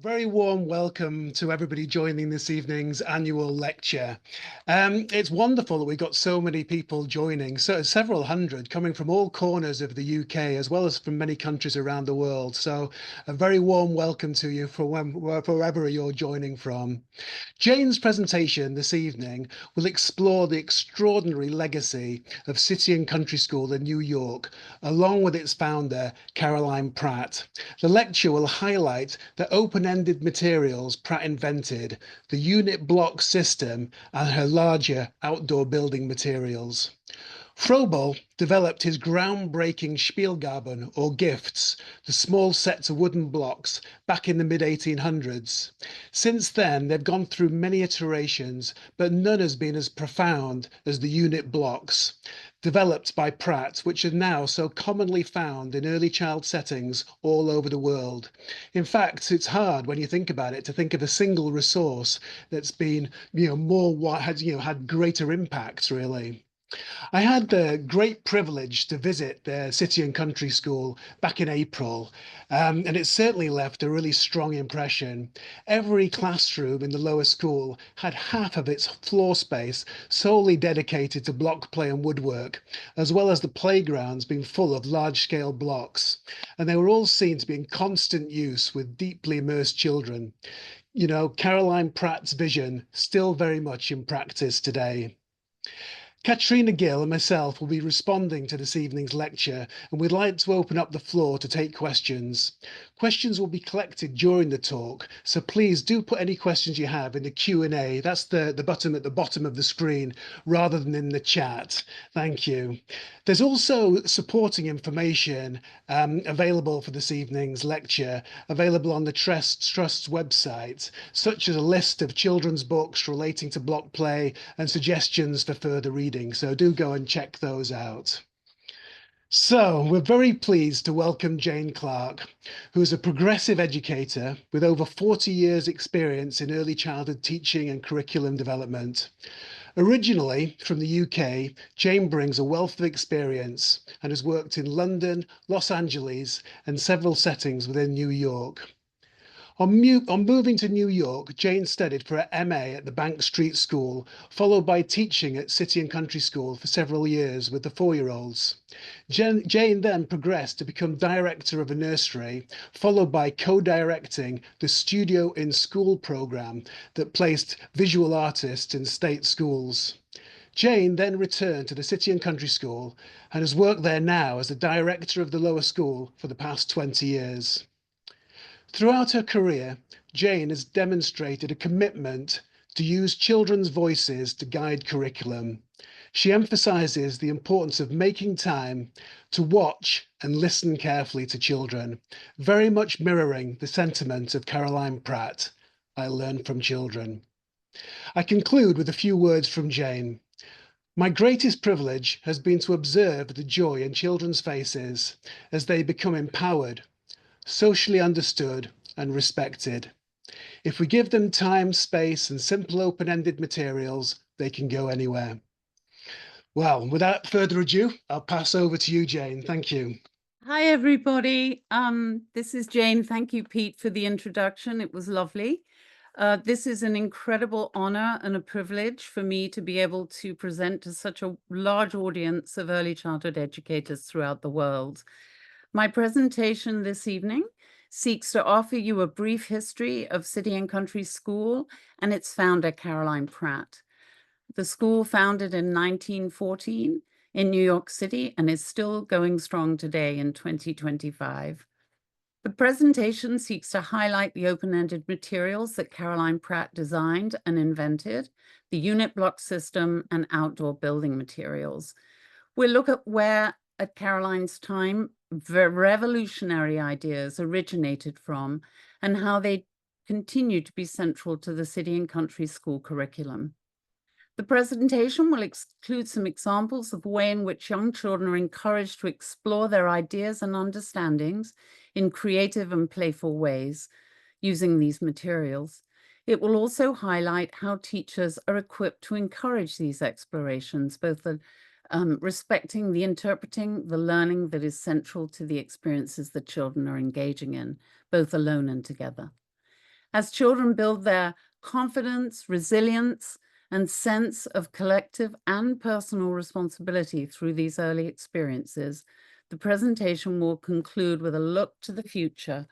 Very warm welcome to everybody joining this evening's annual lecture. It's wonderful that we've got so many people joining, so several hundred coming from all corners of the UK as well as from many countries around the world. So a very warm welcome to you wherever you're joining from. Jane's presentation this evening will explore the extraordinary legacy of City and Country School in New York, along with its founder, Caroline Pratt. The lecture will highlight the open-ended materials Pratt invented, the unit block system, and her larger outdoor building materials. Froebel developed his groundbreaking Spielgaben, or gifts, the small sets of wooden blocks, back in the mid-1800s. Since then, they've gone through many iterations, but none has been as profound as the unit blocks, developed by Pratt, which are now so commonly found in early child settings all over the world. In fact, it's hard when you think about it to think of a single resource that's been, had greater impact, really. I had the great privilege to visit the City and Country School back in April, and it certainly left a really strong impression. Every classroom in the lower school had half of its floor space solely dedicated to block play and woodwork, as well as the playgrounds being full of large-scale blocks. And they were all seen to be in constant use with deeply immersed children. You know, Caroline Pratt's vision still very much in practice today. Catriona, Gill and myself will be responding to this evening's lecture, and we'd like to open up the floor to take questions. Questions will be collected during the talk, so please do put any questions you have in the Q&A. That's the button at the bottom of the screen, rather than in the chat. Thank you. There's also supporting information available for this evening's lecture, available on the Trust's website, such as a list of children's books relating to block play and suggestions for further reading. So do go and check those out. So we're very pleased to welcome Jane Clarke, who is a progressive educator with over 40 years experience in early childhood teaching and curriculum development. Originally from the UK, Jane brings a wealth of experience and has worked in London, Los Angeles, and several settings within New York. On moving to New York, Jane studied for an MA at the Bank Street School, followed by teaching at City and Country School for several years with the 4-year-olds. Jane then progressed to become director of a nursery, followed by co-directing the Studio in School program that placed visual artists in state schools. Jane then returned to the City and Country School and has worked there now as the director of the lower school for the past 20 years. Throughout her career, Jane has demonstrated a commitment to use children's voices to guide curriculum. She emphasizes the importance of making time to watch and listen carefully to children, very much mirroring the sentiment of Caroline Pratt, I learn from children. I conclude with a few words from Jane. My greatest privilege has been to observe the joy in children's faces as they become empowered, socially understood and respected. If we give them time, space, and simple open-ended materials, they can go anywhere. Well, without further ado, I'll pass over to you, Jane. Thank you. Hi, everybody. This is Jane. Thank you, Pete, for the introduction. It was lovely. This is an incredible honor and a privilege for me to be able to present to such a large audience of early childhood educators throughout the world. My presentation this evening seeks to offer you a brief history of City and Country School and its founder, Caroline Pratt. The school, founded in 1914 in New York City, and is still going strong today in 2025. The presentation seeks to highlight the open-ended materials that Caroline Pratt designed and invented, the unit block system, and outdoor building materials. We'll look at where, at Caroline's time, the revolutionary ideas originated from and how they continue to be central to the City and Country School curriculum. The presentation will include some examples of the way in which young children are encouraged to explore their ideas and understandings in creative and playful ways using these materials. It will also highlight how teachers are equipped to encourage these explorations, both respecting the interpreting, the learning that is central to the experiences that children are engaging in, both alone and together. As children build their confidence, resilience, and sense of collective and personal responsibility through these early experiences, the presentation will conclude with a look to the future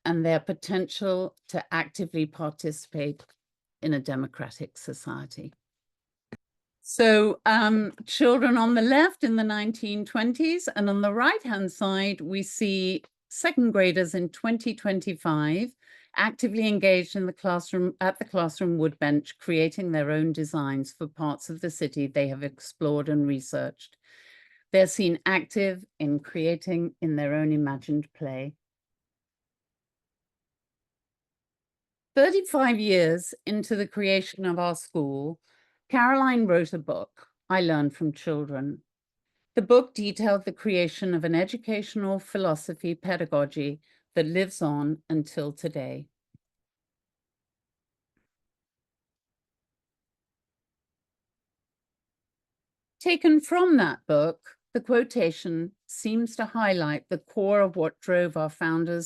and their potential to actively participate in a democratic society. So children on the left in the 1920s, and on the right-hand side, we see second graders in 2025 actively engaged in the classroom, at the classroom woodbench, creating their own designs for parts of the city they have explored and researched. They're seen active in creating in their own imagined play. 35 years into the creation of our school, Caroline wrote a book, I Learned from Children. The book detailed the creation of an educational philosophy pedagogy that lives on until today. Taken from that book, the quotation seems to highlight the core of what drove our founder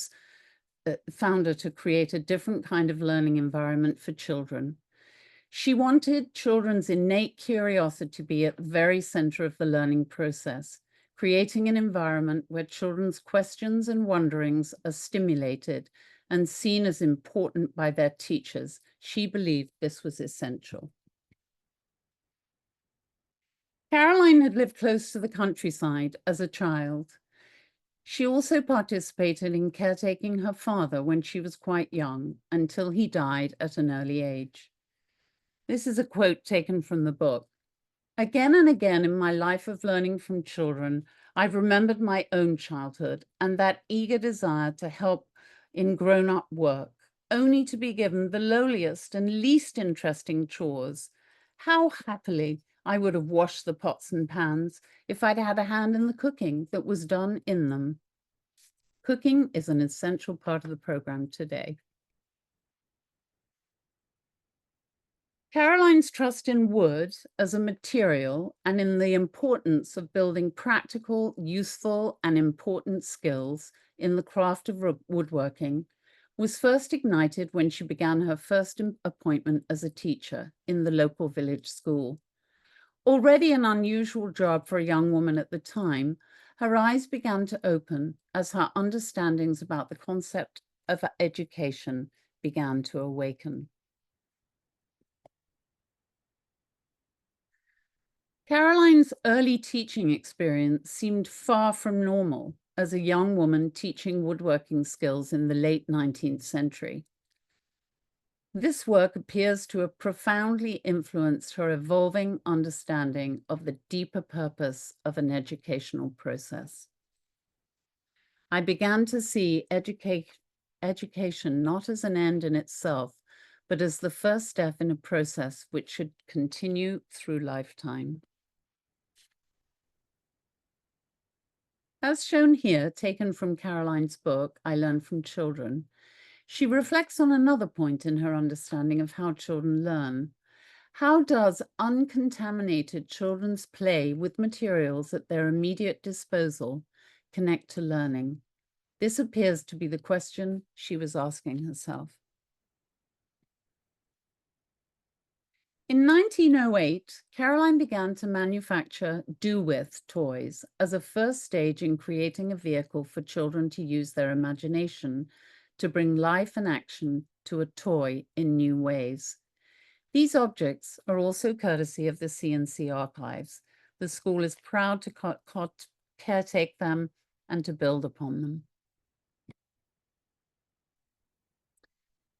to create a different kind of learning environment for children. She wanted children's innate curiosity to be at the very center of the learning process, creating an environment where children's questions and wonderings are stimulated and seen as important by their teachers. She believed this was essential. Caroline had lived close to the countryside as a child. She also participated in caretaking her father when she was quite young, until he died at an early age. This is a quote taken from the book. Again and again in my life of learning from children, I've remembered my own childhood and that eager desire to help in grown-up work, only to be given the lowliest and least interesting chores. How happily I would have washed the pots and pans if I'd had a hand in the cooking that was done in them. Cooking is an essential part of the program today. Caroline's trust in wood as a material and in the importance of building practical, useful, and important skills in the craft of woodworking was first ignited when she began her first appointment as a teacher in the local village school. Already an unusual job for a young woman at the time, her eyes began to open as her understandings about the concept of education began to awaken. Caroline's early teaching experience seemed far from normal as a young woman teaching woodworking skills in the late 19th century. This work appears to have profoundly influenced her evolving understanding of the deeper purpose of an educational process. I began to see education not as an end in itself, but as the first step in a process which should continue through lifetime. As shown here, taken from Caroline's book, I Learned from Children, she reflects on another point in her understanding of how children learn. How does uncontaminated children's play with materials at their immediate disposal connect to learning? This appears to be the question she was asking herself. In 1908, Caroline began to manufacture do-with toys as a first stage in creating a vehicle for children to use their imagination to bring life and action to a toy in new ways. These objects are also courtesy of the C&C archives. The school is proud to caretake them and to build upon them.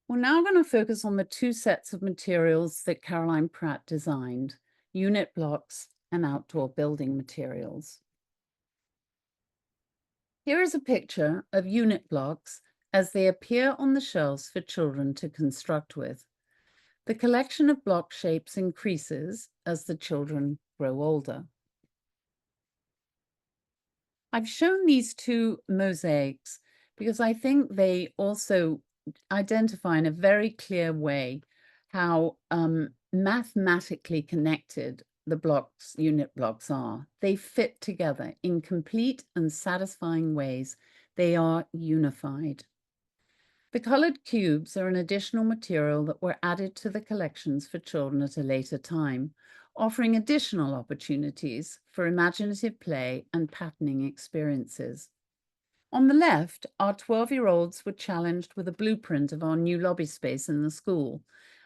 We're now going to focus on the two sets of materials that Caroline Pratt designed, unit blocks and outdoor building materials. Here is a picture of unit blocks as they appear on the shelves for children to construct with. The collection of block shapes increases as the children grow older. I've shown these two mosaics because I think they also identify in a very clear way how mathematically connected the unit blocks are. They fit together in complete and satisfying ways. They are unified. The coloured cubes are an additional material that were added to the collections for children at a later time, offering additional opportunities for imaginative play and patterning experiences. On the left, our 12-year-olds were challenged with a blueprint of our new lobby space in the school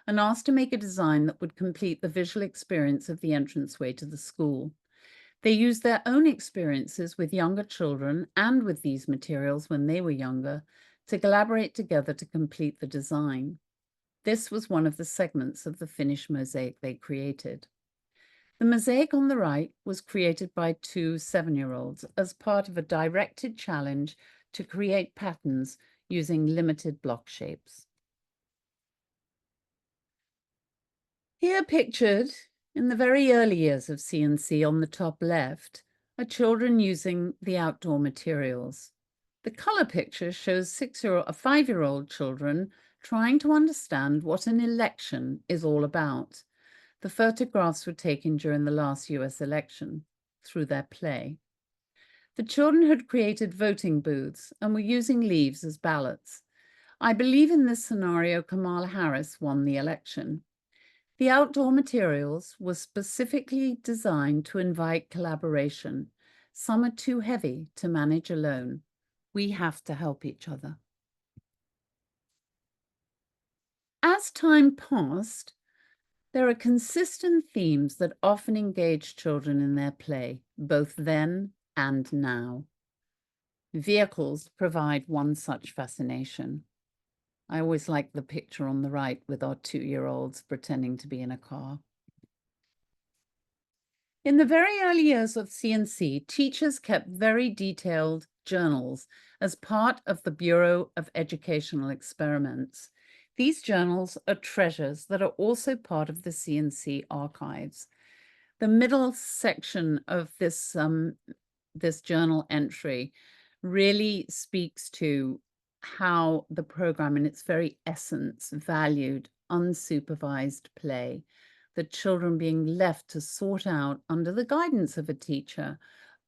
and asked to make a design that would complete the visual experience of the entranceway to the school. They used their own experiences with younger children and with these materials when they were younger to collaborate together to complete the design. This was one of the segments of the finished mosaic they created. The mosaic on the right was created by two 7-year-olds as part of a directed challenge to create patterns using limited block shapes. Here pictured in the very early years of CNC on the top left are children using the outdoor materials. The color picture shows 5-year-old children trying to understand what an election is all about. The photographs were taken during the last US election through their play. The children had created voting booths and were using leaves as ballots. I believe in this scenario, Kamala Harris won the election. The outdoor materials were specifically designed to invite collaboration. Some are too heavy to manage alone. We have to help each other. As time passed, there are consistent themes that often engage children in their play, both then and now. Vehicles provide one such fascination. I always like the picture on the right with our 2-year-olds pretending to be in a car. In the very early years of CNC, teachers kept very detailed journals as part of the Bureau of Educational Experiments. These journals are treasures that are also part of the CNC archives. The middle section of this journal entry really speaks to how the program in its very essence valued unsupervised play, the children being left to sort out under the guidance of a teacher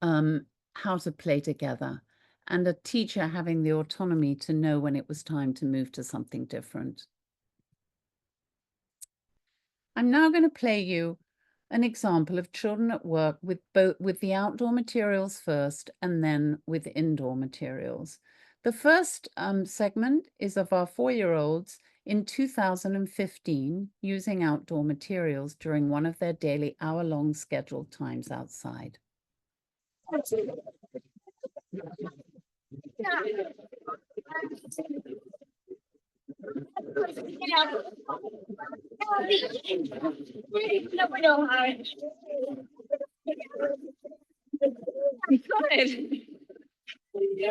how to play together, and a teacher having the autonomy to know when it was time to move to something different. I'm now going to play you an example of children at work with the outdoor materials first and then with indoor materials. The first segment is of our 4-year-olds in 2015 using outdoor materials during one of their daily hour-long scheduled times outside. Good.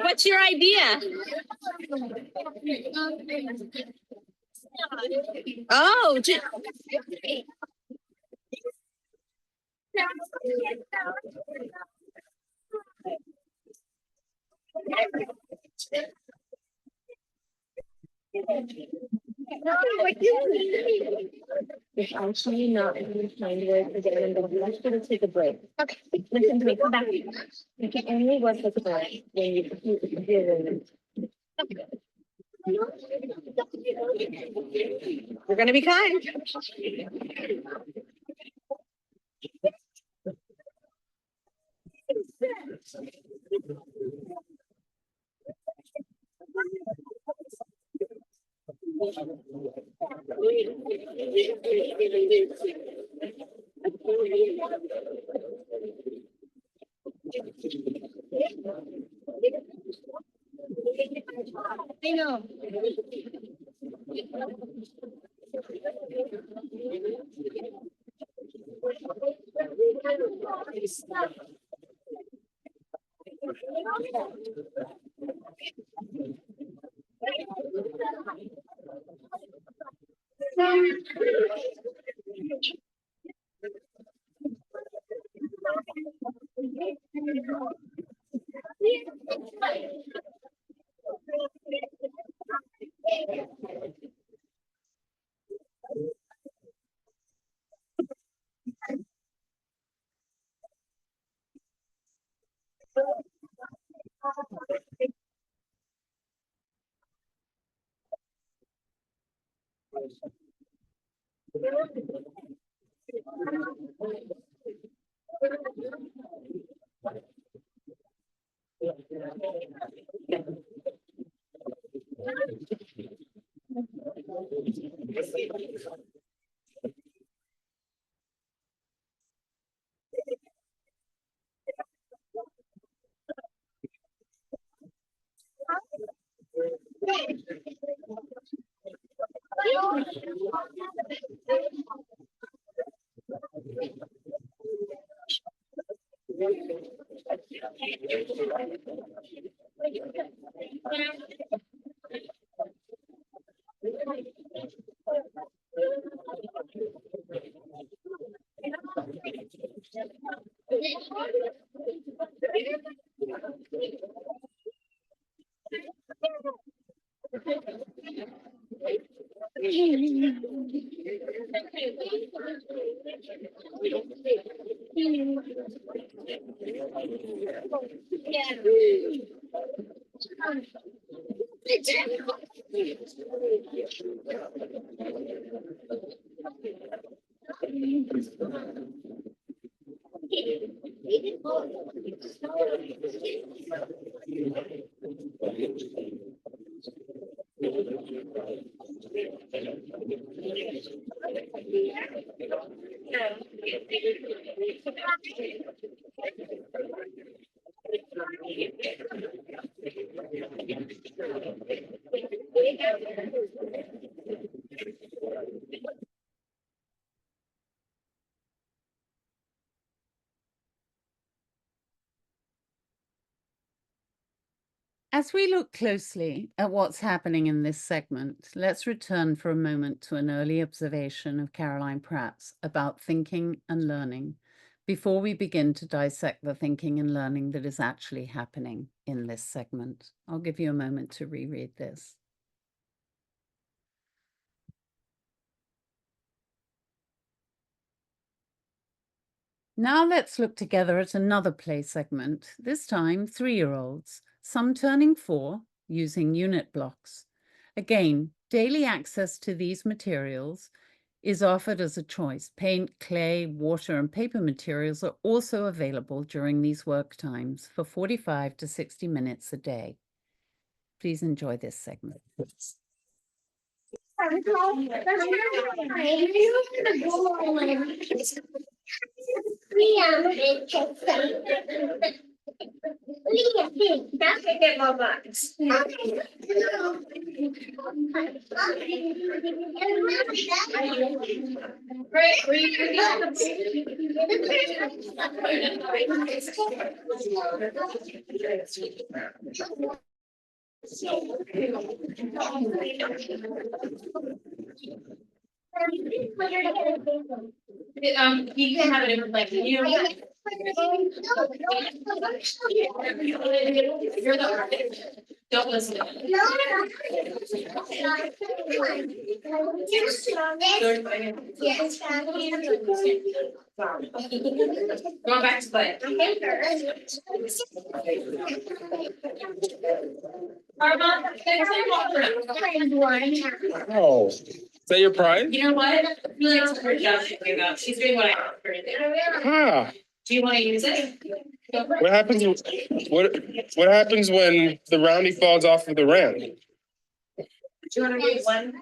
What's your idea? Oh, it's actually not a good time to work again, and I'm just going to take a break. Okay, listen to me. Come back. You can only work with the break when you do. We're going to be kind. I know. As we look closely at what's happening in this segment, let's return for a moment to an early observation of Caroline Pratt's about thinking and learning before we begin to dissect the thinking and learning that is actually happening in this segment. I'll give you a moment to reread this. Now let's look together at another play segment, this time 3-year-olds, some turning 4, using unit blocks. Again, daily access to these materials is offered as a choice. Paint, clay, water, and paper materials are also available during these work times for 45 to 60 minutes a day. Please enjoy this segment. You can have it in like you're the artist. Don't listen to it. Going back to play. Oh, is that your prize? You know what? I really like her job doing that. She's doing what I asked her to do. Ah, Do you want to use it? what happens? What happens when the roundie falls off of the ramp? Do you want to read one?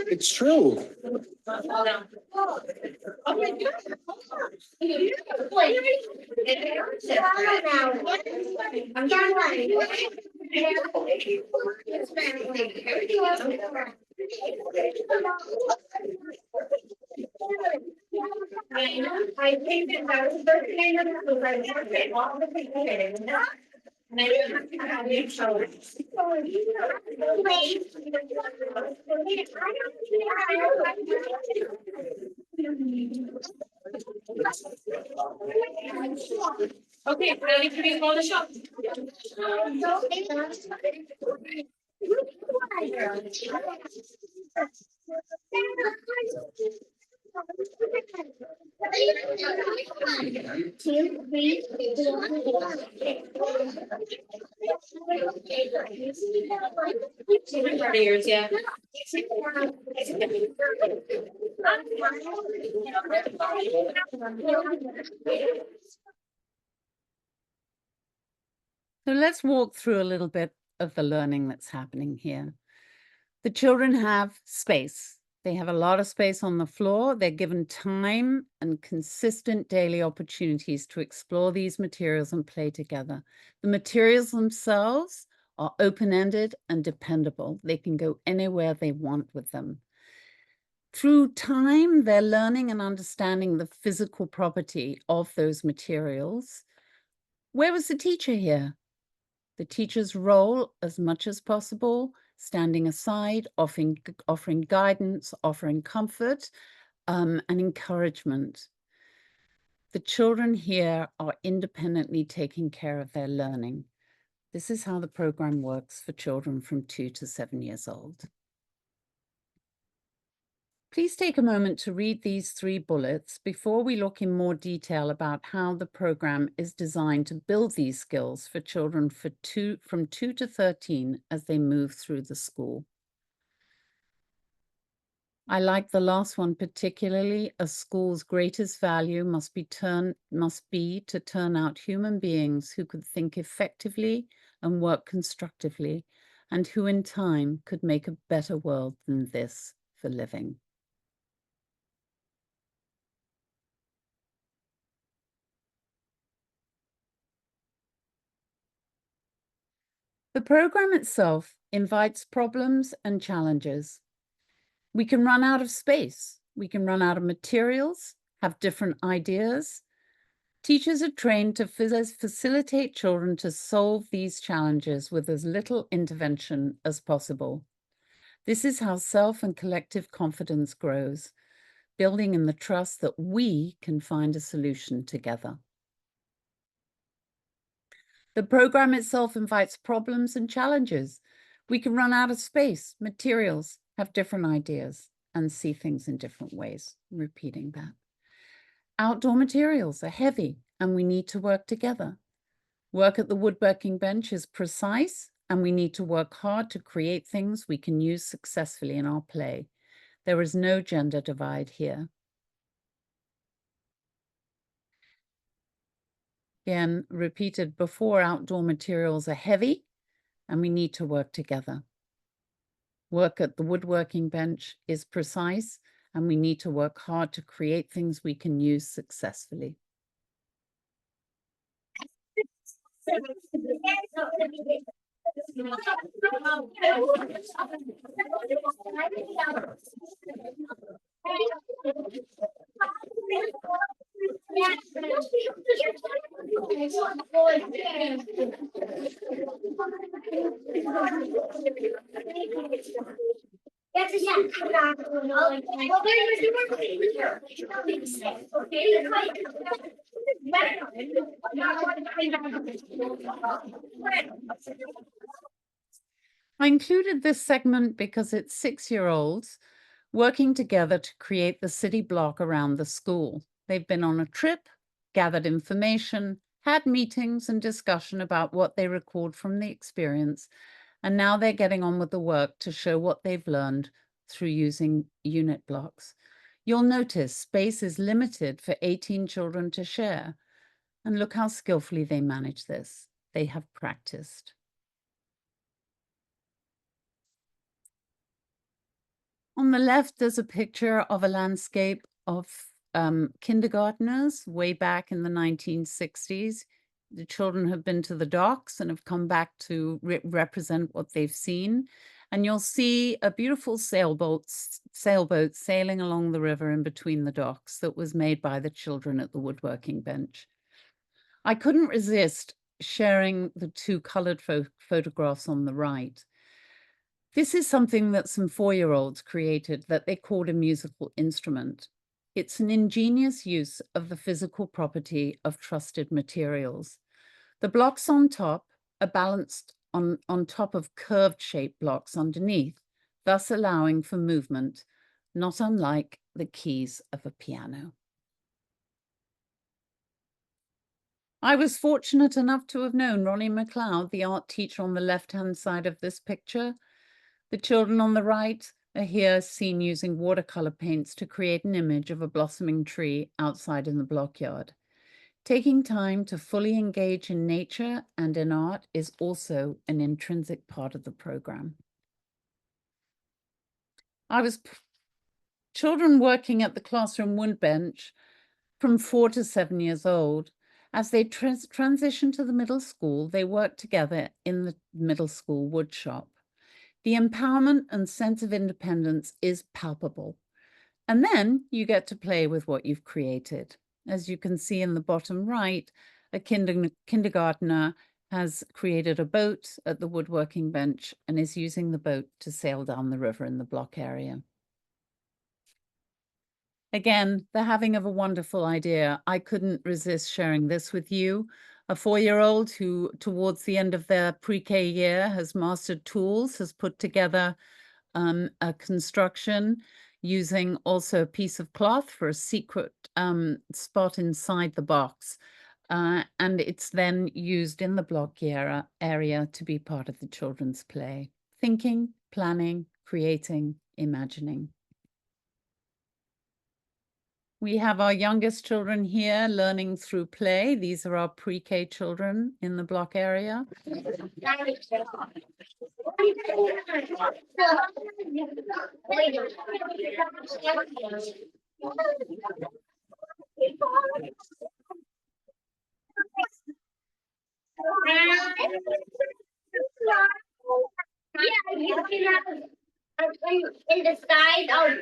It's true. I think that I was birthday all the people. And I didn't have any trouble. Okay, ready for me to call the shop? Yeah. So let's walk through a little bit of the learning that's happening here. The children have space. They have a lot of space on the floor. They're given time and consistent daily opportunities to explore these materials and play together. The materials themselves are open-ended and dependable. They can go anywhere they want with them. Through time, they're learning and understanding the physical property of those materials. Where was the teacher here? The teacher's role, as much as possible, standing aside, offering guidance, offering comfort, and encouragement. The children here are independently taking care of their learning. This is how the program works for children from 2 to 7 years old. Please take a moment to read these 3 bullets before we look in more detail about how the program is designed to build these skills for children from 2 to 13 as they move through the school. I like the last one particularly. A school's greatest value must be to turn out human beings who could think effectively and work constructively, and who in time could make a better world than this for living. The program itself invites problems and challenges. We can run out of space. We can run out of materials, have different ideas. Teachers are trained to facilitate children to solve these challenges with as little intervention as possible. This is how self and collective confidence grows, building in the trust that we can find a solution together. The program itself invites problems and challenges. We can run out of space, materials, have different ideas, and see things in different ways. I'm repeating that. Outdoor materials are heavy, and we need to work together. Work at the woodworking bench is precise, and we need to work hard to create things we can use successfully in our play. There is no gender divide here. Again, repeated before, outdoor materials are heavy, and we need to work together. Work at the woodworking bench is precise, and we need to work hard to create things we can use successfully. I included this segment because it's 6-year-olds working together to create the city block around the school. They've been on a trip, gathered information, had meetings and discussion about what they record from the experience, and now they're getting on with the work to show what they've learned through using unit blocks. You'll notice space is limited for 18 children to share, and look how skillfully they manage this. They have practiced. On the left, there's a picture of a landscape of kindergartners way back in the 1960s. The children have been to the docks and have come back to represent what they've seen. And you'll see a beautiful sailboat sailing along the river in between the docks that was made by the children at the woodworking bench. I couldn't resist sharing the 2 colored photographs on the right. This is something that some 4-year-olds created that they called a musical instrument. It's an ingenious use of the physical property of trusted materials. The blocks on top are balanced on top of curved shaped blocks underneath, thus allowing for movement, not unlike the keys of a piano. I was fortunate enough to have known Ronnie McLeod, the art teacher on the left-hand side of this picture. The children on the right are here seen using watercolor paints to create an image of a blossoming tree outside in the blockyard. Taking time to fully engage in nature and in art is also an intrinsic part of the program. Children working at the classroom woodbench from 4 to 7 years old. As they transition to the middle school, they work together in the middle school woodshop. The empowerment and sense of independence is palpable. And then you get to play with what you've created. As you can see in the bottom right, a kindergartner has created a boat at the woodworking bench and is using the boat to sail down the river in the block area. Again, the having of a wonderful idea. I couldn't resist sharing this with you. A 4-year-old who, towards the end of their pre-K year, has mastered tools, has put together a construction using also a piece of cloth for a secret spot inside the box. And it's then used in the block area to be part of the children's play. Thinking, planning, creating, imagining. We have our youngest children here learning through play. These are our pre-K children in the block area. In the sky of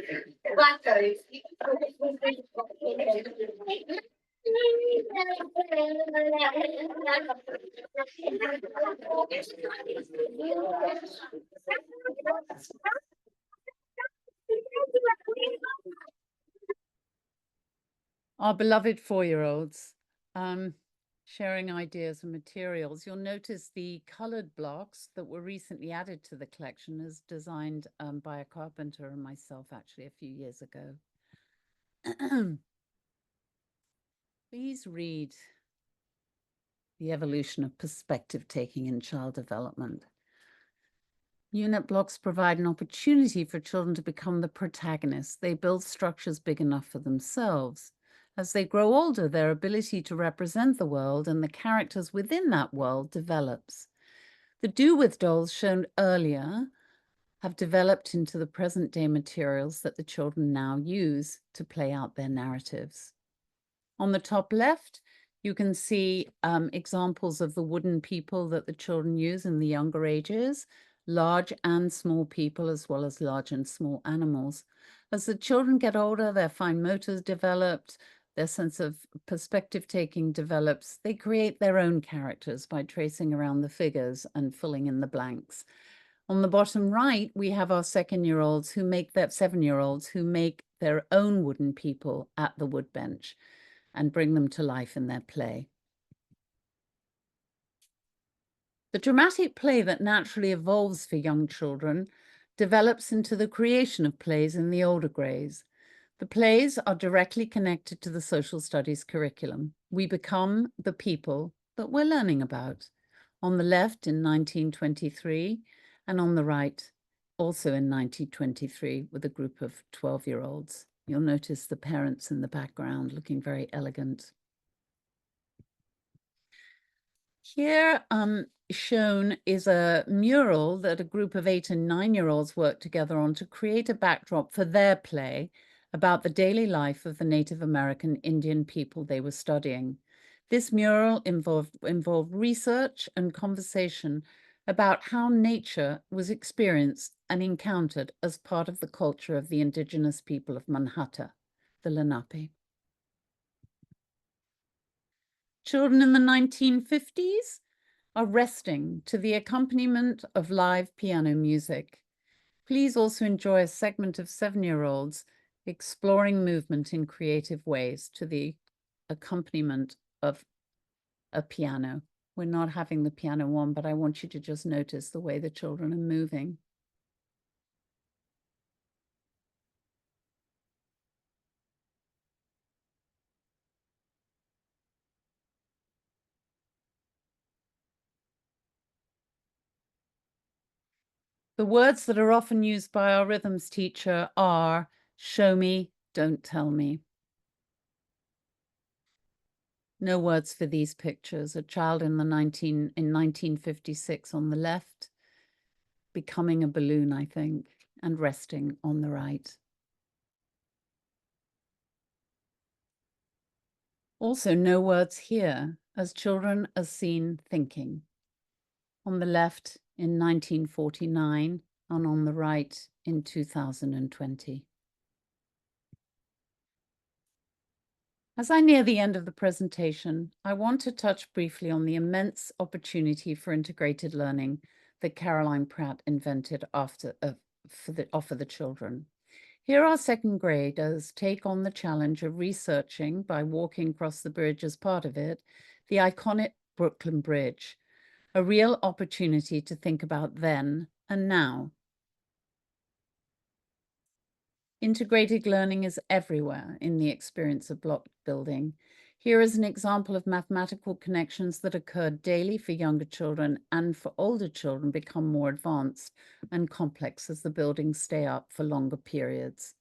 blackbirds. Our beloved 4-year-olds sharing ideas and materials. You'll notice the colored blocks that were recently added to the collection as designed by a carpenter and myself actually a few years ago. Please read The Evolution of Perspective Taking in Child Development. Unit blocks provide an opportunity for children to become the protagonists. They build structures big enough for themselves. As they grow older, their ability to represent the world and the characters within that world develops. The do-with dolls shown earlier have developed into the present-day materials that the children now use to play out their narratives. On the top left, you can see examples of the wooden people that the children use in the younger ages, large and small people, as well as large and small animals. As the children get older, their fine motors developed, their sense of perspective taking develops. They create their own characters by tracing around the figures and filling in the blanks. On the bottom right, we have our 7-year-olds who make their own wooden people at the woodbench and bring them to life in their play. The dramatic play that naturally evolves for young children develops into the creation of plays in the older grades. The plays are directly connected to the social studies curriculum. We become the people that we're learning about. On the left in 1923, and on the right also in 1923 with a group of 12-year-olds. You'll notice the parents in the background looking very elegant. Here shown is a mural that a group of 8- and 9-year-olds worked together on to create a backdrop for their play about the daily life of the Native American Indian people they were studying. This mural involved research and conversation about how nature was experienced and encountered as part of the culture of the indigenous people of Manhattan, the Lenape. Children in the 1950s are resting to the accompaniment of live piano music. Please also enjoy a segment of 7-year-olds exploring movement in creative ways to the accompaniment of a piano. We're not having the piano on, but I want you to just notice the way the children are moving. The words that are often used by our rhythms teacher are show me, don't tell me. No words for these pictures. A child in 1956 on the left, becoming a balloon, I think, and resting on the right. Also, no words here, as children are seen thinking. On the left in 1949 and on the right in 2020. As I near the end of the presentation, I want to touch briefly on the immense opportunity for integrated learning that Caroline Pratt invented offer the children. Here our second graders take on the challenge of researching, by walking across the bridge as part of it, the iconic Brooklyn Bridge, a real opportunity to think about then and now. Integrated learning is everywhere in the experience of block building. Here is an example of mathematical connections that occur daily for younger children and for older children become more advanced and complex as the buildings stay up for longer periods.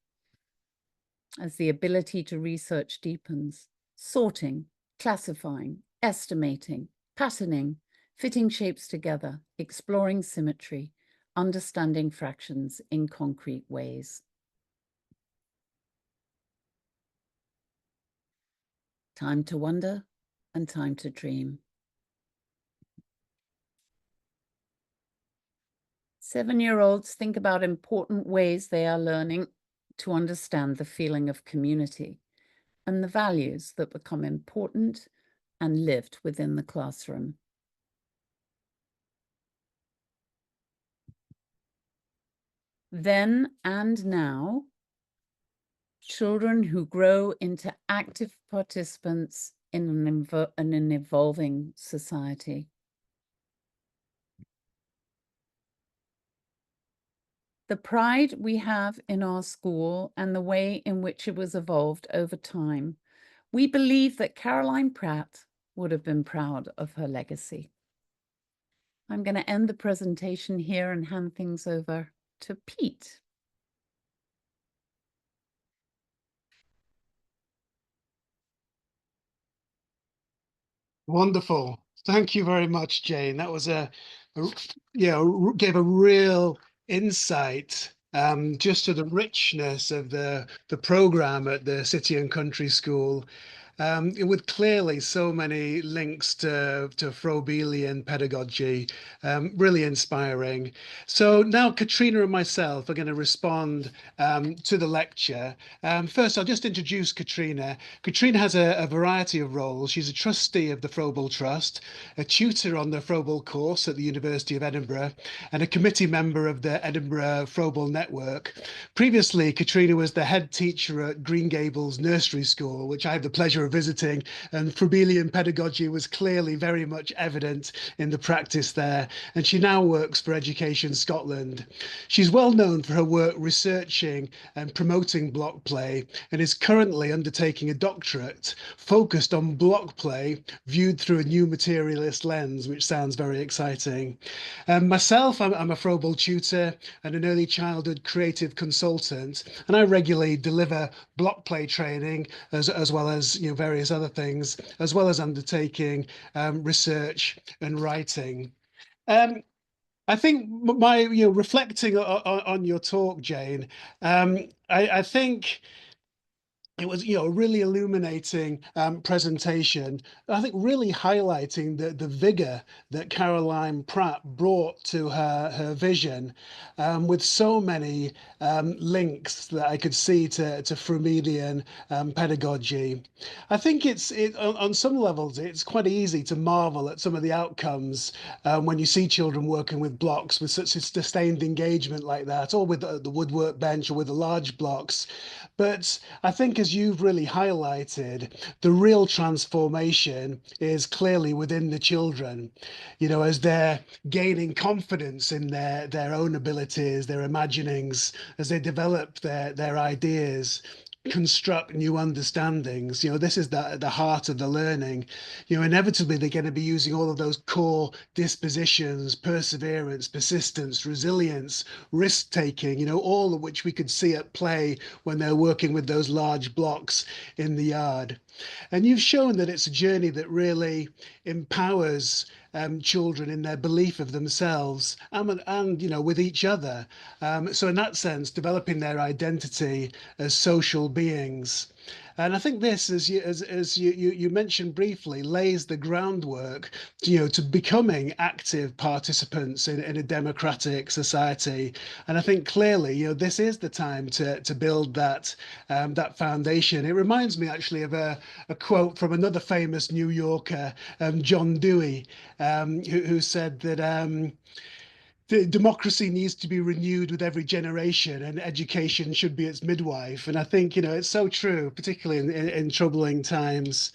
As the ability to research deepens, sorting, classifying, estimating, patterning, fitting shapes together, exploring symmetry, understanding fractions in concrete ways. Time to wonder and time to dream. 7-year-olds think about important ways they are learning to understand the feeling of community and the values that become important and lived within the classroom. Then and now, children who grow into active participants in an evolving society. The pride we have in our school and the way in which it was evolved over time, we believe that Caroline Pratt would have been proud of her legacy. I'm going to end the presentation here and hand things over to Pete. Wonderful. Thank you very much, Jane. That was gave a real insight just to the richness of the program at the City and Country School. With clearly so many links to Froebelian pedagogy, really inspiring. So now Catriona and myself are going to respond to the lecture. First, I'll just introduce Catriona. Catriona has a variety of roles. She's a trustee of the Froebel Trust, a tutor on the Froebel course at the University of Edinburgh, and a committee member of the Edinburgh Froebel Network. Previously, Catriona was the head teacher at Green Gables Nursery School, which I had the pleasure of visiting, and Froebelian pedagogy was clearly very much evident in the practice there, and she now works for Education Scotland. She's well known for her work researching and promoting block play, and is currently undertaking a doctorate focused on block play viewed through a new materialist lens, which sounds very exciting. Myself, I'm a Froebel tutor and an early childhood creative consultant, and I regularly deliver block play training as well as various other things, as well as undertaking research and writing. I think my reflecting on your talk, Jane, I think it was a really illuminating presentation. I think really highlighting the vigor that Caroline Pratt brought to her vision, with so many links that I could see to Froebelian pedagogy. I think on some levels it's quite easy to marvel at some of the outcomes when you see children working with blocks with such a sustained engagement like that, or with the woodwork bench, or with the large blocks. But I think as as you've really highlighted, the real transformation is clearly within the children, you know, as they're gaining confidence in their own abilities, their imaginings, as they develop their ideas, construct new understandings. You know, this is the heart of the learning. You know, inevitably they're going to be using all of those core dispositions, perseverance, persistence, resilience, risk taking, you know, all of which we could see at play when they're working with those large blocks in the yard. And you've shown that it's a journey that really empowers children in their belief of themselves and you know, with each other. So in that sense, developing their identity as social beings. And I think this, as you mentioned briefly, lays the groundwork, you know, to becoming active participants in a democratic society. And I think clearly, you know, this is the time to build that that foundation. It reminds me actually of a quote from another famous New Yorker, John Dewey, who said that democracy needs to be renewed with every generation, and education should be its midwife. And I think, you know, it's so true, particularly in troubling times.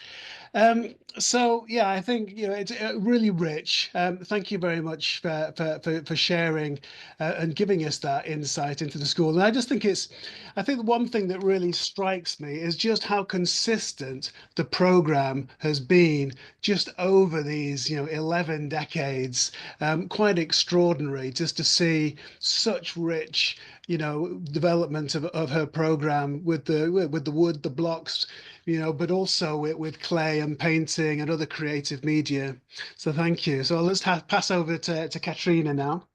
So yeah, I think, you know, it's really rich. Thank you very much for sharing and giving us that insight into the school. And I just think I think the one thing that really strikes me is just how consistent the program has been just over these, you know, 11 decades. Quite extraordinary just to see such rich, you know, development of her program with the wood, the blocks, you know, but also with clay and painting and other creative media. So thank you. So let's pass over to Catriona now.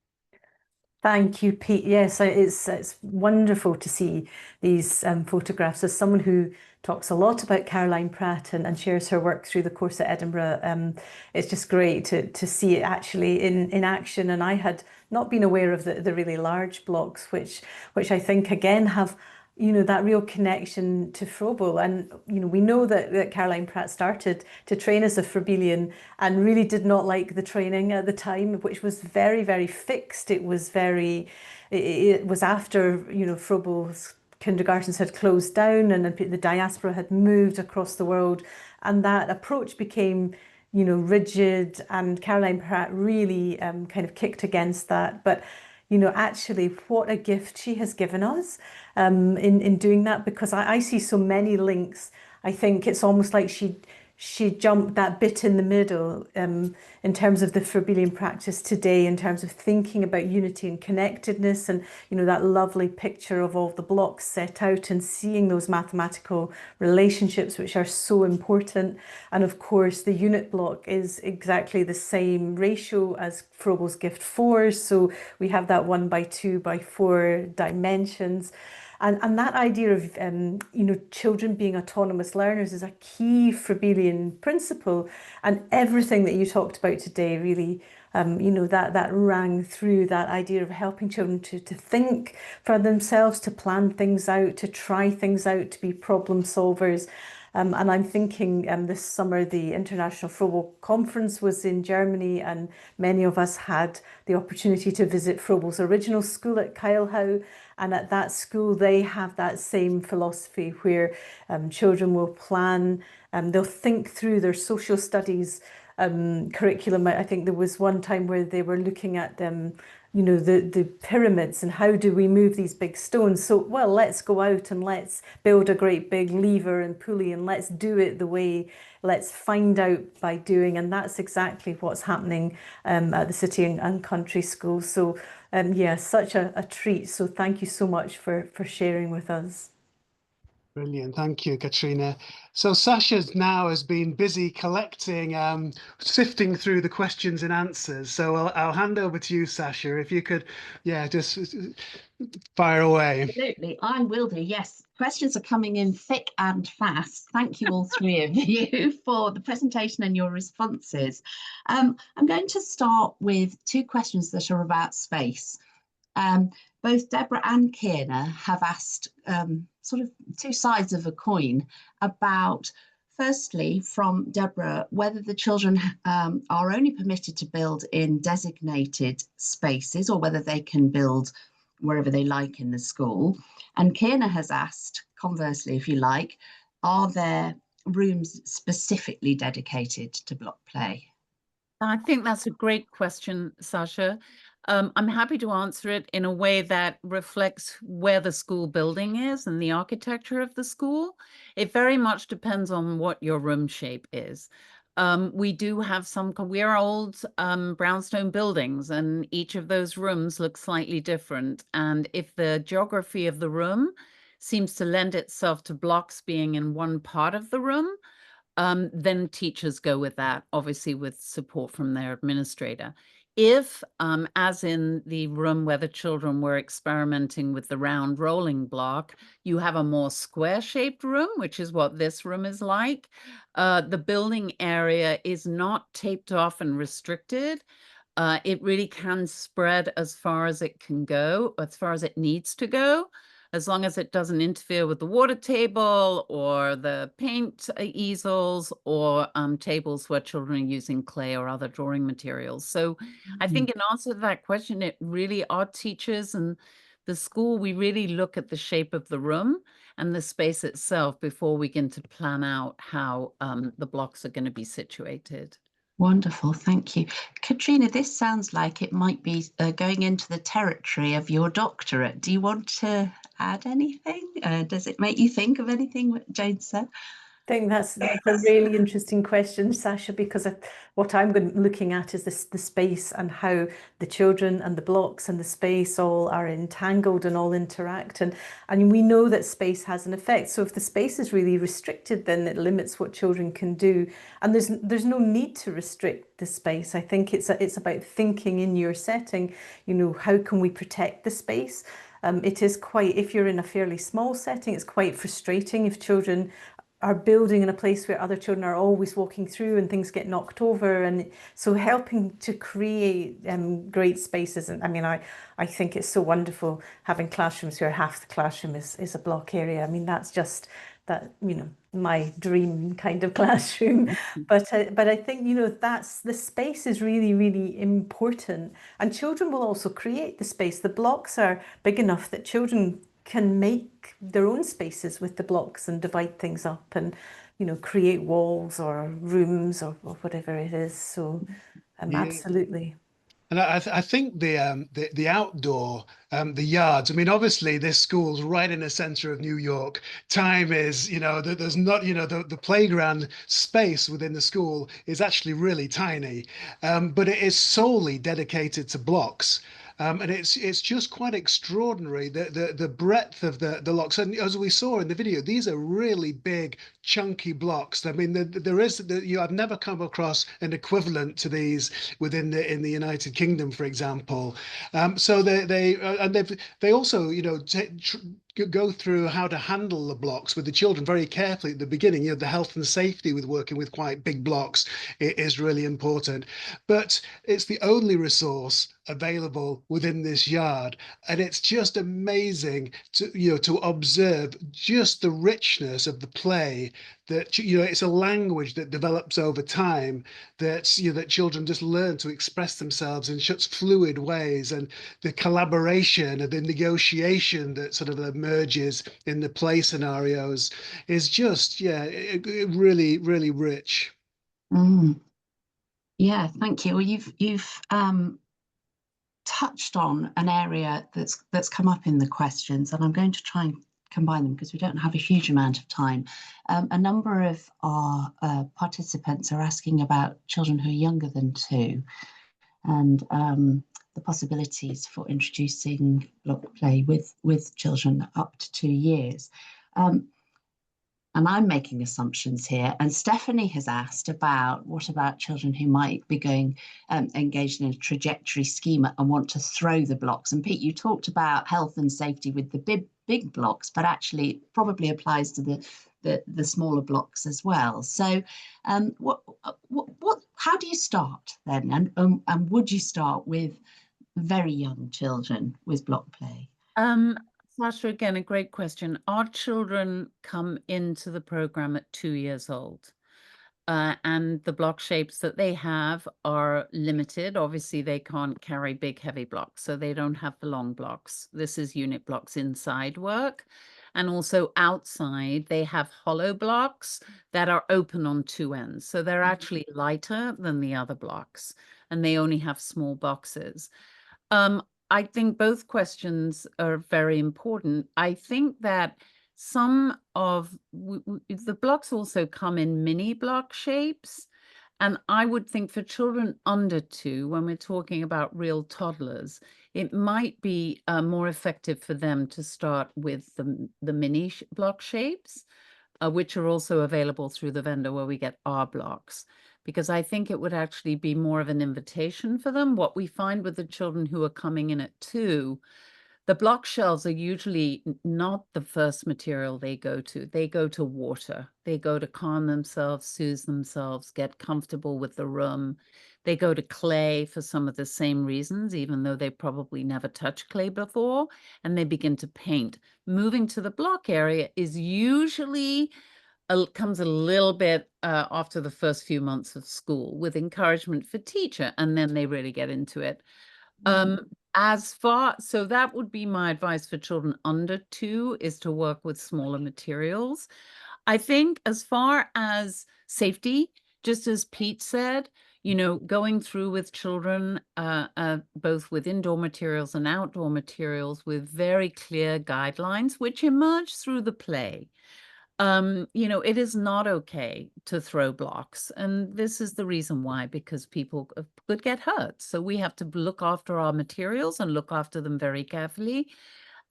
Thank you, Pete. Yes, it's wonderful to see these photographs. As someone who talks a lot about Caroline Pratt and shares her work through the course at Edinburgh, it's just great to see it actually in action. And I had not been aware of the really large blocks, which I think again have, you know, that real connection to Froebel. And, you know, we know that Caroline Pratt started to train as a Froebelian and really did not like the training at the time, which was very, very fixed. It was after, you know, Froebel's kindergartens had closed down and the diaspora had moved across the world. And that approach became, you know, rigid, and Caroline Pratt really kind of kicked against that. But you know, actually, what a gift she has given us in doing that, because I see so many links. I think it's almost like she jumped that bit in the middle in terms of the Froebelian practice today, in terms of thinking about unity and connectedness, and you know, that lovely picture of all the blocks set out and seeing those mathematical relationships which are so important. And of course the unit block is exactly the same ratio as Froebel's gift 4, so we have that 1 by 2 by 4 dimensions. And that idea of, you know, children being autonomous learners is a key Froebelian principle. And everything that you talked about today really, you know, that rang through that idea of helping children to think for themselves, to plan things out, to try things out, to be problem solvers. And I'm thinking this summer, the International Froebel Conference was in Germany, and many of us had the opportunity to visit Froebel's original school at Keilhau. And at that school, they have that same philosophy where children will plan, they'll think through their social studies curriculum. I think there was one time where they were looking at you know, the pyramids and how do we move these big stones. So, well, let's go out and let's build a great big lever and pulley and let's do it the way, let's find out by doing. And that's exactly what's happening at the City and Country School. So, yeah, such a treat. So thank you so much for sharing with us. Brilliant. Thank you, Catriona. So Sasha now has been busy collecting, sifting through the questions and answers. So I'll hand over to you, Sasha, if you could, yeah, just fire away. Absolutely, I will do, yes. Questions are coming in thick and fast. Thank you all three of you for the presentation and your responses. I'm going to start with 2 questions that are about space. Both Deborah and Kierna have asked sort of 2 sides of a coin about, firstly, from Deborah, whether the children are only permitted to build in designated spaces or whether they can build wherever they like in the school. And Kierna has asked, conversely, if you like, are there rooms specifically dedicated to block play? I think that's a great question, Sasha. I'm happy to answer it in a way that reflects where the school building is and the architecture of the school. It very much depends on what your room shape is. We do have we are old brownstone buildings, and each of those rooms looks slightly different. And if the geography of the room seems to lend itself to blocks being in one part of the room, then teachers go with that, obviously with support from their administrator. If, as in the room where the children were experimenting with the round rolling block, you have a more square-shaped room, which is what this room is like, the building area is not taped off and restricted. It really can spread as far as it can go, as far as it needs to go, as long as it doesn't interfere with the water table or the paint easels or tables where children are using clay or other drawing materials. So I think in answer to that question, it really, our teachers and the school, we really look at the shape of the room and the space itself before we begin to plan out how the blocks are going to be situated. Wonderful, thank you. Catriona, this sounds like it might be going into the territory of your doctorate. Do you want to add anything? Does it make you think of anything what Jane said? I think that's a really interesting question, Sasha, because what I'm looking at is the space and how the children and the blocks and the space all are entangled and all interact. And we know that space has an effect. So if the space is really restricted, then it limits what children can do. And there's no need to restrict the space. I think it's about thinking in your setting, you know, how can we protect the space? It is quite, if you're in a fairly small setting, it's quite frustrating if children are building in a place where other children are always walking through and things get knocked over. And so helping to create great spaces. And I mean, I think it's so wonderful having classrooms where half the classroom is a block area. I mean, that's just that, you know, my dream kind of classroom. But I think, you know, that's the space is really, really important. And children will also create the space. The blocks are big enough that children can make their own spaces with the blocks and divide things up and, you know, create walls or rooms or whatever it is. So absolutely. And I think the outdoor, the yards. I mean, obviously, this school's right in the center of New York. Time is, you know, there's not, you know, the playground space within the school is actually really tiny, but it is solely dedicated to blocks. And it's just quite extraordinary the breadth of the locks. And as we saw in the video, these are really big, chunky blocks. I mean, I've never come across an equivalent to these in the United Kingdom, for example. So they also, you know, go through how to handle the blocks with the children very carefully at the beginning. You know, the health and safety with working with quite big blocks is really important. But it's the only resource available within this yard, and it's just amazing to observe just the richness of the play. That, you know, it's a language that develops over time, that children just learn to express themselves in such fluid ways, and the collaboration and the negotiation that sort of emerges in the play scenarios is just really, really rich. Yeah, thank you. Well, you've touched on an area that's come up in the questions, and I'm going to try and combine them because we don't have a huge amount of time. A number of our participants are asking about children who are younger than 2 and the possibilities for introducing block play with children up to 2 years. And I'm making assumptions here. And Stephanie has asked about what about children who might be engaged in a trajectory schema and want to throw the blocks. And Pete, you talked about health and safety with the big blocks, but actually it probably applies to the smaller blocks as well. So how do you start then? And would you start with very young children with block play? Sasha, again, a great question. Our children come into the program at 2 years old. and the block shapes that they have are limited. Obviously, they can't carry big, heavy blocks, so they don't have the long blocks. This is unit blocks inside work. And also outside, they have hollow blocks that are open on two ends. So they're actually lighter than the other blocks, and they only have small boxes. I think both questions are very important. I think that some of the blocks also come in mini block shapes. And I would think for children under 2, when we're talking about real toddlers, it might be more effective for them to start with the mini block shapes, which are also available through the vendor where we get our blocks, because I think it would actually be more of an invitation for them. What we find with the children who are coming in at 2, the block shelves are usually not the first material they go to. They go to water. They go to calm themselves, soothe themselves, get comfortable with the room. They go to clay for some of the same reasons, even though they probably never touched clay before, and they begin to paint. Moving to the block area is usually comes a little bit after the first few months of school with encouragement for teacher, and then they really get into it. So that would be my advice for children under 2, is to work with smaller materials. I think as far as safety, just as Pete said, going through with children, both with indoor materials and outdoor materials with very clear guidelines, which emerge through the play. It is not okay to throw blocks. And this is the reason why, because people could get hurt. So we have to look after our materials and look after them very carefully.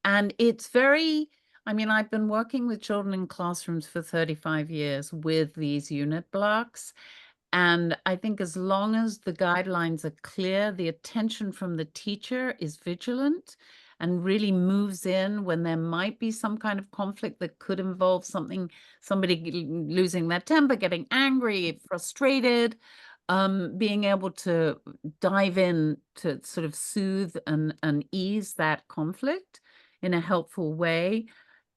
And it's I've been working with children in classrooms for 35 years with these unit blocks. And I think as long as the guidelines are clear, the attention from the teacher is vigilant and really moves in when there might be some kind of conflict that could involve somebody losing their temper, getting angry, frustrated, being able to dive in to sort of soothe and ease that conflict in a helpful way.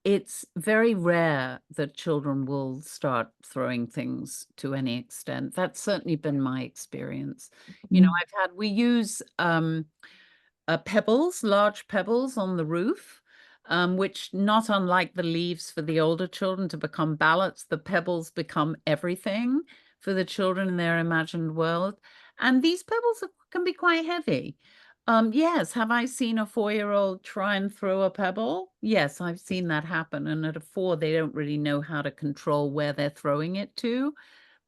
It's very rare that children will start throwing things to any extent. That's certainly been my experience. We use pebbles, large pebbles on the roof, which, not unlike the leaves for the older children to become ballots, the pebbles become everything for the children in their imagined world. And these pebbles can be quite heavy. Yes, have I seen a 4-year-old try and throw a pebble? Yes, I've seen that happen. And at a 4, they don't really know how to control where they're throwing it to.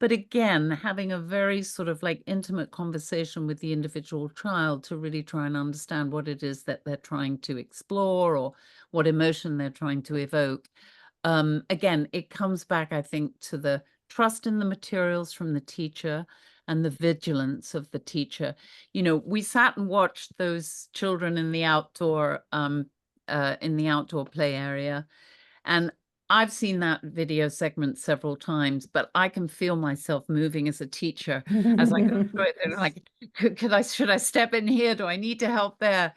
But again, having a very sort of like intimate conversation with the individual child to really try and understand what it is that they're trying to explore or what emotion they're trying to evoke. Again, it comes back, I think, to the trust in the materials from the teacher and the vigilance of the teacher. We sat and watched those children in the outdoor play area, and I've seen that video segment several times, but I can feel myself moving as a teacher as I go through it. And like, should I step in here? Do I need to help there?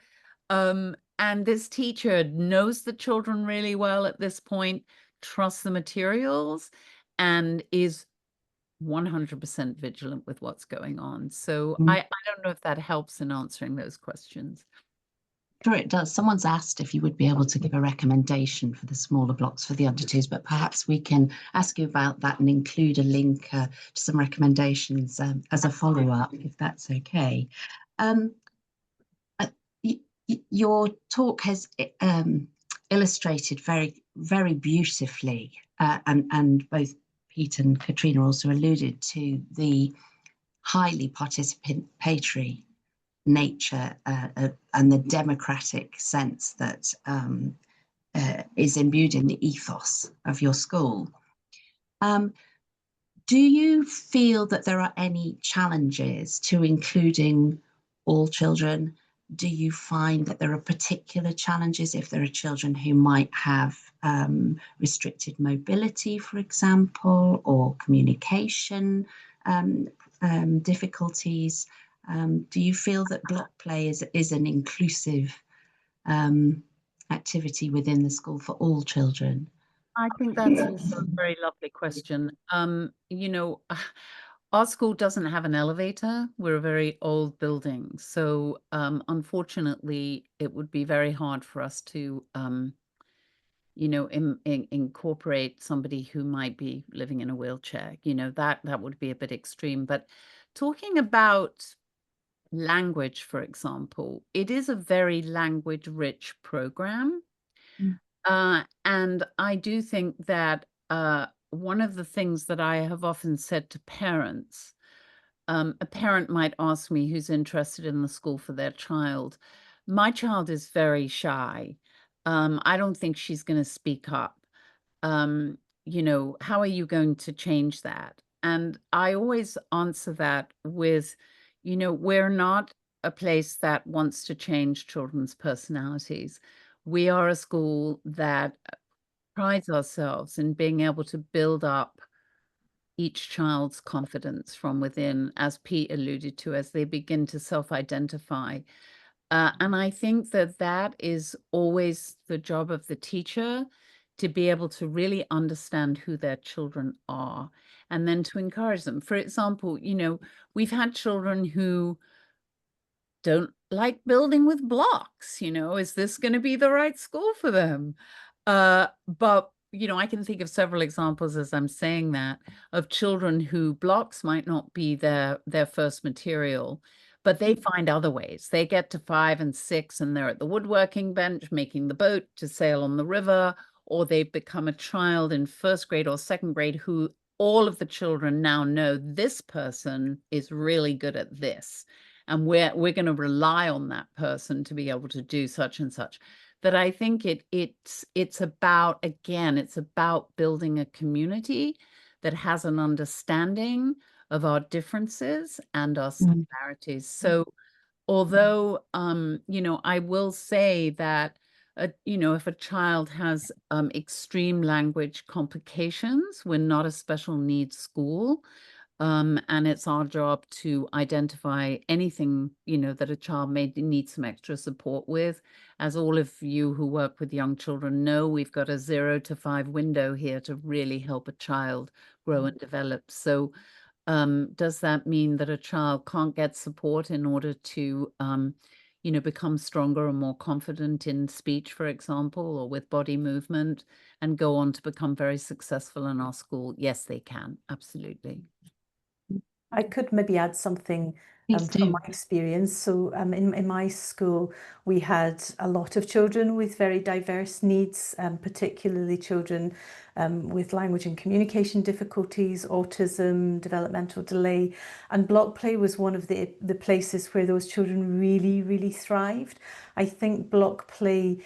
And this teacher knows the children really well at this point, trusts the materials, and is 100% vigilant with what's going on. So I don't know if that helps in answering those questions. Sure, it does. Someone's asked if you would be able to give a recommendation for the smaller blocks for the under 2s, but perhaps we can ask you about that and include a link to some recommendations as a follow-up, if that's okay. Your talk has illustrated very, very beautifully, and both Pete and Catriona also alluded to the highly participatory nature and the democratic sense that is imbued in the ethos of your school. Do you feel that there are any challenges to including all children? Do you find that there are particular challenges if there are children who might have restricted mobility, for example, or communication difficulties? Do you feel that block play is an inclusive activity within the school for all children? I think that's also a very lovely question. You know, our school doesn't have an elevator. We're a very old building. So, unfortunately, it would be very hard for us to, you know, incorporate somebody who might be living in a wheelchair. You know, that would be a bit extreme. But talking about language, for example, it is a very language-rich program. Mm. And I do think that one of the things that I have often said to parents, a parent might ask me who's interested in the school for their child. My child is very shy. I don't think she's going to speak up. You know, how are you going to change that? And I always answer that with, you know, we're not a place that wants to change children's personalities. We are a school that prides ourselves in being able to build up each child's confidence from within, as Pete alluded to, as they begin to self-identify. And I think that that is always the job of the teacher, to be able to really understand who their children are and then to encourage them. For example, you know, we've had children who don't like building with blocks. You know, is this going to be the right school for them? But you know, I can think of several examples as I'm saying that, of children who blocks might not be their first material, but they find other ways. They get to 5 and 6 and they're at the woodworking bench making the boat to sail on the river, or they've become a child in first grade or second grade who all of the children now know this person is really good at this, and we're going to rely on that person to be able to do such and such. That I think it's about, again, it's about building a community that has an understanding of our differences and our similarities. So although, you know, I will say that, you know, if a child has extreme language complications, we're not a special needs school. And it's our job to identify anything, you know, that a child may need some extra support with. As all of you who work with young children know, we've got a 0 to 5 window here to really help a child grow and develop. So does that mean that a child can't get support in order to, you know, become stronger and more confident in speech, for example, or with body movement, and go on to become very successful in our school? Yes, they can. Absolutely. I could maybe add something Please from do. my experience. So in my school, we had a lot of children with very diverse needs, particularly children with language and communication difficulties, autism, developmental delay. And block play was one of the places where those children really, really thrived. I think block play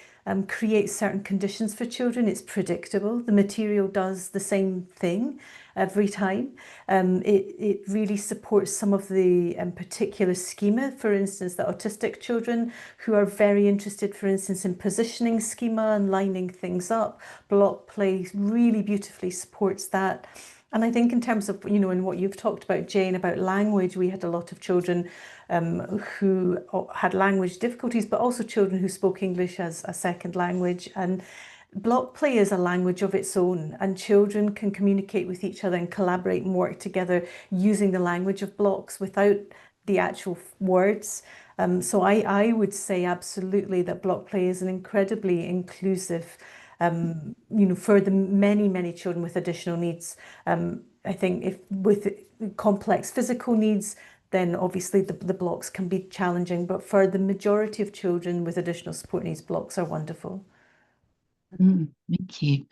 creates certain conditions for children. It's predictable. The material does the same thing every time. It really supports some of the particular schema, for instance, the autistic children who are very interested, for instance, in positioning schema and lining things up. Block play really beautifully supports that. And I think in terms of, you know, in what you've talked about, Jane, about language, we had a lot of children who had language difficulties, but also children who spoke English as a second language. And block play is a language of its own, and children can communicate with each other and collaborate and work together using the language of blocks without the actual words. So I would say absolutely that block play is an incredibly inclusive, you know, for the many, many children with additional needs. I think if with complex physical needs, then obviously the blocks can be challenging, but for the majority of children with additional support needs, blocks are wonderful. Thank you.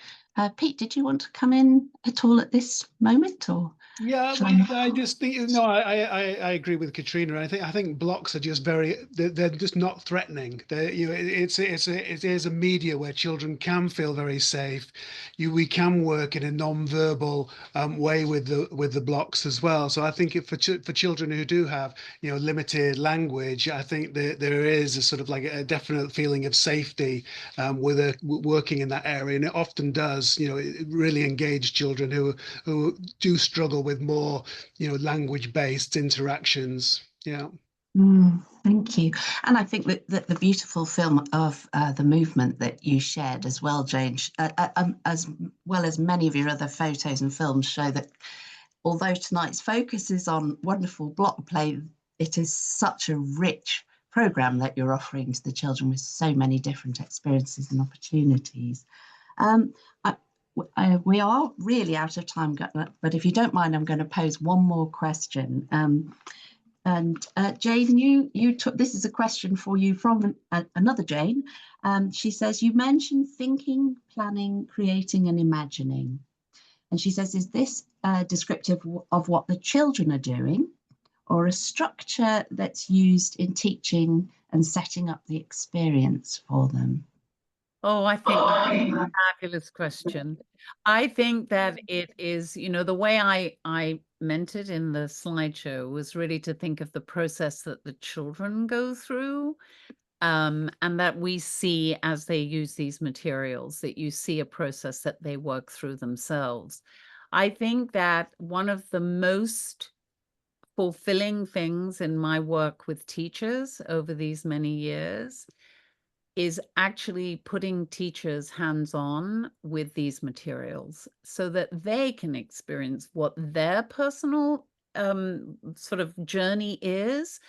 Pete, did you want to come in at all at this moment, or? Yeah, I just think no, I agree with Catriona. I think blocks are just they're just not threatening. You know, it is a media where children can feel very safe. We can work in a non-verbal way with the blocks as well. So I think for children who do have, you know, limited language, I think there is a sort of like a definite feeling of safety with working in that area, and it often does, you know, it really engage children who do struggle with more, you know, language-based interactions. Yeah. Thank you. And I think that the beautiful film of the movement that you shared as well, Jane, as well as many of your other photos and films, show that although tonight's focus is on wonderful block play, it is such a rich programme that you're offering to the children with so many different experiences and opportunities. We are really out of time, but if you don't mind, I'm going to pose one more question. And Jane, you took, this is a question for you from another Jane. She says, you mentioned thinking, planning, creating and imagining. And she says, is this descriptive of what the children are doing, or a structure that's used in teaching and setting up the experience for them? Oh, I think that's a fabulous question. I think that it is, you know, the way I meant it in the slideshow was really to think of the process that the children go through, and that we see as they use these materials, that you see a process that they work through themselves. I think that one of the most fulfilling things in my work with teachers over these many years is actually putting teachers hands-on with these materials so that they can experience what their personal sort of journey is,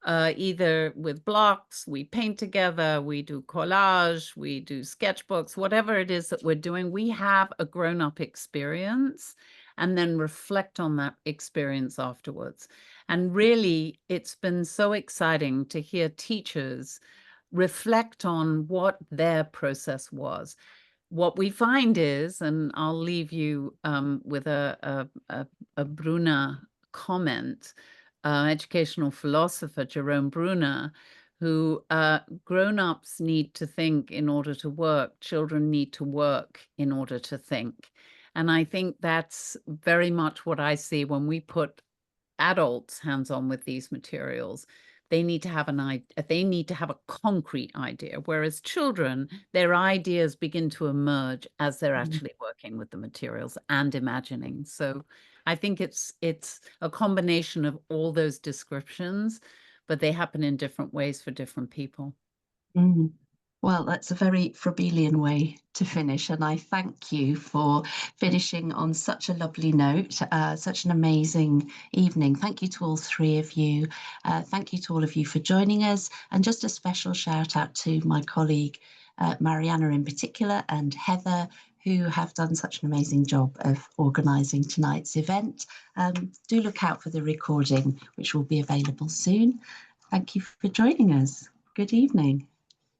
either with blocks, we paint together, we do collage, we do sketchbooks, whatever it is that we're doing, we have a grown-up experience and then reflect on that experience afterwards. And really, it's been so exciting to hear teachers reflect on what their process was. What we find is, and I'll leave you with a Brunner comment, educational philosopher Jerome Brunner, who grown-ups need to think in order to work, children need to work in order to think. And I think that's very much what I see when we put adults hands-on with these materials. They need to have they need to have a concrete idea, whereas children, their ideas begin to emerge as they're actually working with the materials and imagining. So I think it's a combination of all those descriptions, but they happen in different ways for different people. Well, that's a very Froebelian way to finish, and I thank you for finishing on such a lovely note, such an amazing evening. Thank you to all three of you. Thank you to all of you for joining us, and just a special shout out to my colleague Mariana in particular and Heather, who have done such an amazing job of organising tonight's event. Do look out for the recording, which will be available soon. Thank you for joining us. Good evening.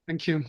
Thank you.